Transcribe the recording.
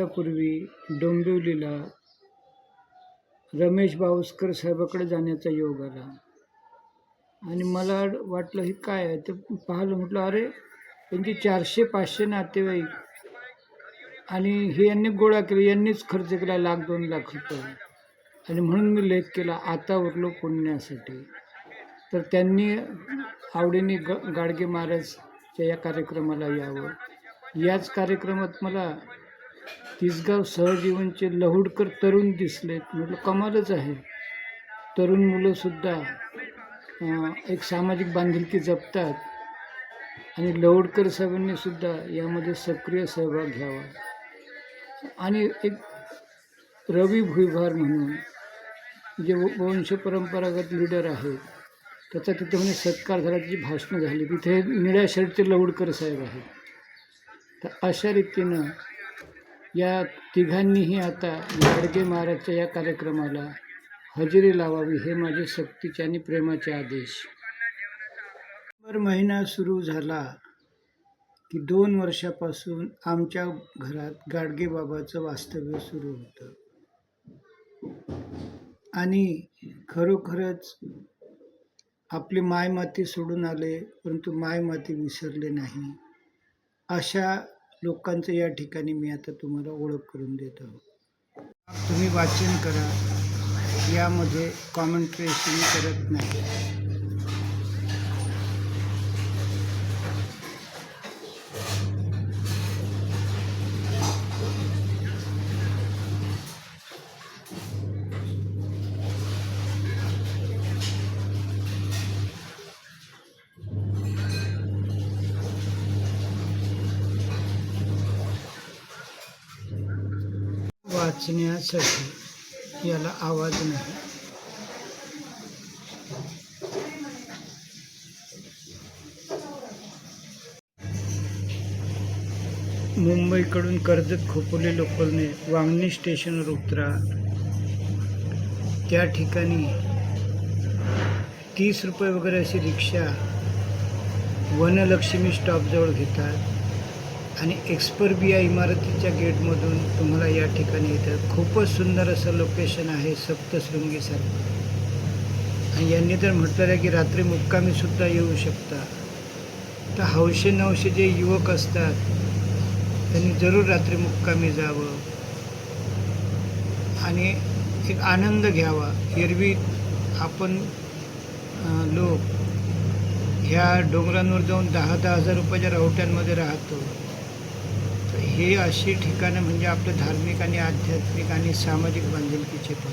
पूर्वी डोंबिवलीला रमेश बावस्कर साहेबाकडे जाण्याचा योग आला आणि मला वाटलं हे काय आहे. ते पाहिलं, म्हटलं अरे त्यांचे 400-500 नातेवाईक आणि हे यांनी गोळा केले, यांनीच खर्च केला 1,00,000-2,00,000 रुपये. आणि म्हणून मी लेख केला, आता उरलो पुण्यासाठी. तर त्यांनी आवडीने गाडगे महाराजच्या या कार्यक्रमाला यावं. याच कार्यक्रमात मला तिसगाव सहजीवनचे लहुडकर तरुण दिसलेत. म्हटलं कमालच आहे, तरुण मुलंसुद्धा एक सामाजिक बांधिलकी जपतात आणि लहुडकर साहेबांनी सुद्धा यामध्ये सक्रिय सहभाग घ्यावा. आणि एक रवी भुईभार म्हणून जे वंश परंपरागत लीडर आहेत, त्याचा तिथे म्हणे सत्कार झाला, त्याची भाषणं झाली. तिथे निळ्या शर्टचे लहुडकर साहेब आहेत. तर अशा रीतीनं या तिघांनीही आता गाडगे महाराजच्या या कार्यक्रमाला हजेरी लावावी, हे माझे सक्तीचे आणि प्रेमाचे आदेश. नोव्हेंबर महिना सुरू झाला की 2 वर्षापासून आमच्या घरात गाडगे बाबाचं वास्तव्य सुरू होतं. आणि खरोखरच आपली मायमाती सोडून आले, परंतु मायमाती विसरले नाही. अशा लोकांचं या ठिकाणी मी आता तुम्हाला ओळख करून देत आहोत. तुम्ही वाचन करा, यामध्ये कॉमेंट्रेशन मी करत नाही. वाचण्यासाठी याला आवाज नाही. मुंबईकडून कर्जत खोपोली लोकलने वांगणी स्टेशनवर उतरा. त्या ठिकाणी 30 रुपये वगैरे अशी रिक्षा वनलक्ष्मी स्टॉपजवळ घेतात आणि एक्सपर्बिया इमारतीच्या गेटमधून तुम्हाला या ठिकाणी येतात. खूपच सुंदर असं लोकेशन आहे, सप्तशृंगीसारखं. आणि यांनी तर म्हटलेलं आहे की रात्री मुक्कामीसुद्धा येऊ शकता. तर हौशे नवशे जे युवक असतात त्यांनी जरूर रात्री मुक्कामी जावं आणि एक आनंद घ्यावा. एरवी आपण लोक ह्या डोंगरांवर जाऊन 10-10 हजार रुपयाच्या राहुट्यांमध्ये राहतो. तर हे अशी ठिकाणं म्हणजे आपलं धार्मिक आणि आध्यात्मिक आणि सामाजिक बांधिलकीचे पण